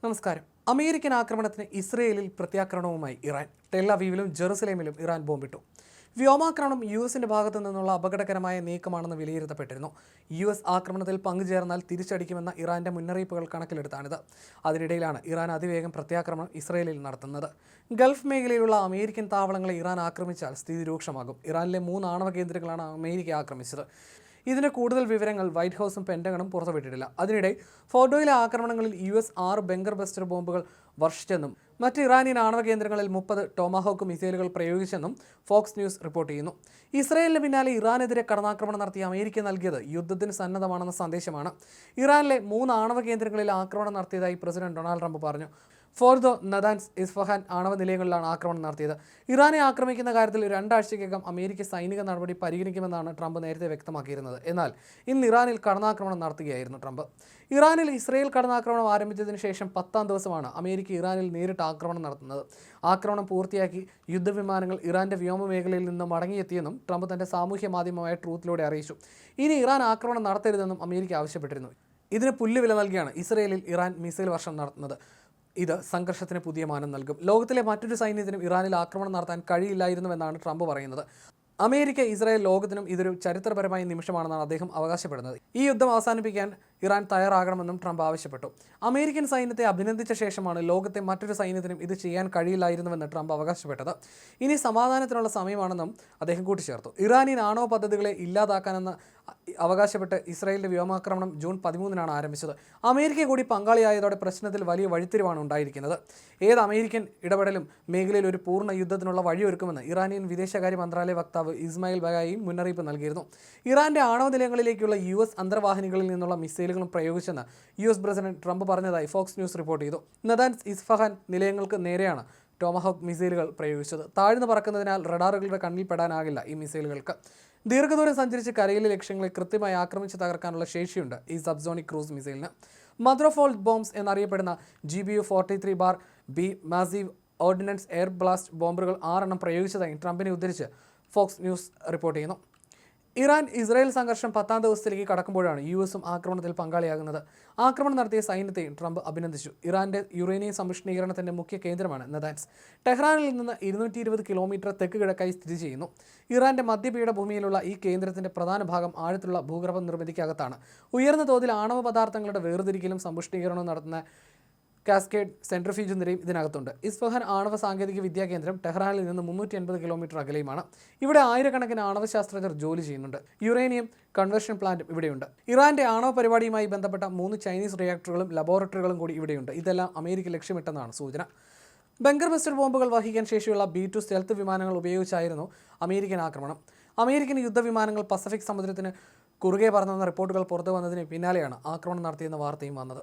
നമസ്കാരം. അമേരിക്കൻ ആക്രമണത്തിന് ഇസ്രയേലിൽ പ്രത്യാക്രമണവുമായി ഇറാൻ. ടെൽ അവീവിലും ജെറുസലേമിലും ഇറാൻ ബോംബിട്ടു. വ്യോമാക്രമണം യുഎസിന്റെ ഭാഗത്തു നിന്നുള്ള അപകടകരമായ നീക്കമാണെന്ന് വിലയിരുത്തപ്പെട്ടിരുന്നു. യുഎസ് ആക്രമണത്തിൽ പങ്കുചേർന്നാൽ തിരിച്ചടിക്കുമെന്ന ഇറാന്റെ മുന്നറിയിപ്പുകൾ കണക്കിലെടുത്താണിത്. അതിനിടയിലാണ് ഇറാൻ അതിവേഗം പ്രത്യാക്രമണം ഇസ്രയേലിൽ നടത്തുന്നത്. ഗൾഫ് മേഖലയിലുള്ള അമേരിക്കൻ താവളങ്ങളെ ഇറാൻ ആക്രമിച്ചാൽ സ്ഥിതി രൂക്ഷമാകും. ഇറാനിലെ 3 ആണവ കേന്ദ്രങ്ങളാണ് അമേരിക്ക ആക്രമിച്ചത്. ഇതിന് കൂടുതൽ വിവരങ്ങൾ വൈറ്റ് ഹൗസും പെന്റഗണും പുറത്തുവിട്ടിട്ടില്ല. അതിനിടെ ഫോർഡോയിലെ ആക്രമണങ്ങളിൽ യുഎസ് 6 ബങ്കർ ബസ്റ്റർ ബോംബുകൾ വർഷിച്ചെന്നും മറ്റ് ഇറാനിയൻ ആണവ കേന്ദ്രങ്ങളിൽ 30 ടോമാഹോക്ക് മിസൈലുകൾ പ്രയോഗിച്ചെന്നും ഫോക്സ് ന്യൂസ് റിപ്പോർട്ട് ചെയ്യുന്നു. ഇസ്രയേലിന് പിന്നാലെ ഇറാനെതിരെ കടന്നാക്രമണം നടത്തിയ അമേരിക്ക നൽകിയത് യുദ്ധത്തിന് സന്നദ്ധമാണെന്ന സന്ദേശമാണ്. ഇറാനിലെ 3 ആണവ കേന്ദ്രങ്ങളിൽ ആക്രമണം നടത്തിയതായി പ്രസിഡന്റ് ഡൊണാൾഡ് ട്രംപ് പറഞ്ഞു. ഫോർദോ, നദാൻസ്, ഇസ്ഫഹാൻ ആണവ നിലയങ്ങളിലാണ് ആക്രമണം നടത്തിയത്. ഇറാനെ ആക്രമിക്കുന്ന കാര്യത്തിൽ 2 ആഴ്ചയ്ക്കകം അമേരിക്ക സൈനിക നടപടി പരിഗണിക്കുമെന്നാണ് ട്രംപ് നേരത്തെ വ്യക്തമാക്കിയിരുന്നത്. എന്നാൽ ഇന്ന് ഇറാനിൽ കടന്നാക്രമണം നടത്തുകയായിരുന്നു ട്രംപ്. ഇറാനിൽ ഇസ്രയേൽ കടന്നാക്രമണം ആരംഭിച്ചതിന് ശേഷം 10ാം ദിവസമാണ് അമേരിക്ക ഇറാനിൽ നേരിട്ട് ആക്രമണം നടത്തുന്നത്. ആക്രമണം പൂർത്തിയാക്കി യുദ്ധവിമാനങ്ങൾ ഇറാന്റെ വ്യോമ മേഖലയിൽ നിന്ന് മടങ്ങിയെത്തിയെന്നും ട്രംപ് തന്റെ സാമൂഹ്യ മാധ്യമമായ ട്രൂത്തിലൂടെ അറിയിച്ചു. ഇനി ഇറാൻ ആക്രമണം നടത്തരുതെന്നും അമേരിക്ക ആവശ്യപ്പെട്ടിരുന്നു. ഇതിന് പുല്ലുവില നൽകിയാണ് ഇസ്രയേലിൽ ഇറാൻ മിസൈൽ വർഷം നടത്തുന്നത്. ഇത് സംഘർഷത്തിന് പുതിയ മാനം നൽകും. ലോകത്തിലെ മറ്റൊരു സൈന്യത്തിനും ഇറാനിൽ ആക്രമണം നടത്താൻ കഴിയില്ലായിരുന്നുവെന്നാണ് ട്രംപ് പറയുന്നത്. അമേരിക്ക, ഇസ്രായേൽ ലോകത്തിനും ഇതൊരു ചരിത്രപരമായ നിമിഷമാണെന്നാണ് അദ്ദേഹം അവകാശപ്പെടുന്നത്. ഈ യുദ്ധം അവസാനിപ്പിക്കാൻ ഇറാൻ തയ്യാറാകണമെന്നും ട്രംപ് ആവശ്യപ്പെട്ടു. അമേരിക്കൻ സൈന്യത്തെ അഭിനന്ദിച്ച ശേഷമാണ് ലോകത്തെ മറ്റൊരു സൈന്യത്തിനും ഇത് ചെയ്യാൻ കഴിയില്ലായിരുന്നുവെന്ന് ട്രംപ് അവകാശപ്പെട്ടത്. ഇനി സമാധാനത്തിനുള്ള സമയമാണെന്നും അദ്ദേഹം കൂട്ടിച്ചേർത്തു. ഇറാനിയൻ ആണവ പദ്ധതികളെ ഇല്ലാതാക്കാനെന്ന് അവകാശപ്പെട്ട് ഇസ്രായേലിന്റെ വ്യോമാക്രമണം ജൂൺ 13-നാണ് ആരംഭിച്ചത്. അമേരിക്ക കൂടി പങ്കാളിയായതോടെ പ്രശ്നത്തിൽ വലിയ വഴിത്തിരിവാണ് ഉണ്ടായിരിക്കുന്നത്. ഏത് അമേരിക്കൻ ഇടപെടലും മേഖലയിൽ ഒരു പൂർണ്ണ യുദ്ധത്തിനുള്ള വഴിയൊരുക്കുമെന്ന് ഇറാനിയൻ വിദേശകാര്യ മന്ത്രാലയ വക്താവ് ഇസ്മായിൽ ബഗായിയും മുന്നറിയിപ്പ് നൽകിയിരുന്നു. ഇറാന്റെ ആണവ നിലയങ്ങളിലേക്കുള്ള യുഎസ് അന്തർവാഹിനികളിൽ നിന്നുള്ള മിസൈലുകളും പ്രയോഗിച്ചെന്ന് യുഎസ് പ്രസിഡന്റ് ട്രംപ് പറഞ്ഞതായി ഫോക്സ് ന്യൂസ് റിപ്പോർട്ട് ചെയ്തു. നദാൻസ്, ഇസ്ഫഹാൻ നിലയങ്ങൾക്ക് നേരെയാണ് ടോമഹോക്ക് മിസൈലുകൾ പ്രയോഗിച്ചത്. താഴ്ന്നു പറക്കുന്നതിനാൽ റഡാറുകളുടെ കണ്ണിൽ പെടാനാകില്ല ഈ മിസൈലുകൾക്ക്. ദീർഘദൂരം സഞ്ചരിച്ച് കരയിലെ ലക്ഷ്യങ്ങളെ കൃത്യമായി ആക്രമിച്ച് തകർക്കാനുള്ള ശേഷിയുണ്ട് ഈ സബ്സോണിക് ക്രൂസ് മിസൈലിന്. മദർ ഓഫ് ഓൾ ബോംബ്സ് എന്നറിയപ്പെടുന്ന GBU-43B massive ordinance air blast ബോംബുകൾ 6 എണ്ണം പ്രയോഗിച്ചതായി ട്രംപിനെ ഉദ്ധരിച്ച് ഫോക്സ് ന്യൂസ് റിപ്പോർട്ട് ചെയ്യുന്നു. ഇറാൻ ഇസ്രായേൽ സംഘർഷം 10ാം ദിവസത്തിലേക്ക് കടക്കുമ്പോഴാണ് യുഎസും ആക്രമണത്തിൽ പങ്കാളിയാകുന്നത്. ആക്രമണം നടത്തിയ സൈന്യത്തെയും ട്രംപ് അഭിനന്ദിച്ചു. ഇറാന്റെ യുറേനിയം സമ്പുഷ്ടീകരണത്തിന്റെ മുഖ്യ കേന്ദ്രമാണ് നദാൻസ്. ടെഹ്റാനിൽ നിന്ന് 220 കിലോമീറ്റർ തെക്ക് കിഴക്കായി സ്ഥിതി ചെയ്യുന്നു. ഇറാന്റെ മധ്യപീഠഭൂമിയിലുള്ള ഈ കേന്ദ്രത്തിന്റെ പ്രധാന ഭാഗം ആഴത്തിലുള്ള ഭൂഗർഭ നിർമ്മിതിക്കകത്താണ്. ഉയർന്ന തോതിൽ ആണവ പദാർത്ഥങ്ങളുടെ വേർതിരിക്കലും സമ്പുഷ്ടീകരണവും നടത്തുന്ന കാസ്കേഡ് സെൻട്രിഫ്യൂജ് നിരയും ഇതിനകത്തുണ്ട്. ഇസ്ഫഹാൻ ആണവ സാങ്കേതിക വിദ്യാ കേന്ദ്രം ടെഹ്റാനിൽ നിന്ന് 380 കിലോമീറ്റർ അകലെയുമാണ്. ഇവിടെ ആയിരക്കണക്കിന് ആണവ ശാസ്ത്രജ്ഞർ ജോലി ചെയ്യുന്നുണ്ട്. യുറേനിയം കൺവേർഷൻ പ്ലാന്റും ഇവിടെയുണ്ട്. ഇറാന്റെ ആണവ പരിപാടിയുമായി ബന്ധപ്പെട്ട 3 ചൈനീസ് റിയാക്ടറുകളും ലബോറട്ടറികളും കൂടി ഇവിടെയുണ്ട്. ഇതെല്ലാം അമേരിക്ക ലക്ഷ്യമിട്ടെന്നാണ് സൂചന. ബങ്കർ ബസ്റ്റർ ബോംബുകൾ വഹിക്കാൻ ശേഷിയുള്ള B-2 സ്റ്റെൽത്ത് വിമാനങ്ങൾ ഉപയോഗിച്ചായിരുന്നു അമേരിക്കൻ ആക്രമണം. അമേരിക്കൻ യുദ്ധവിമാനങ്ങൾ പസഫിക് സമുദ്രത്തിന് കുറുകെ പറന്നെന്ന റിപ്പോർട്ടുകൾ പുറത്തു വന്നതിന് പിന്നാലെയാണ് ആക്രമണം നടത്തിയെന്ന വാർത്തയും വന്നത്.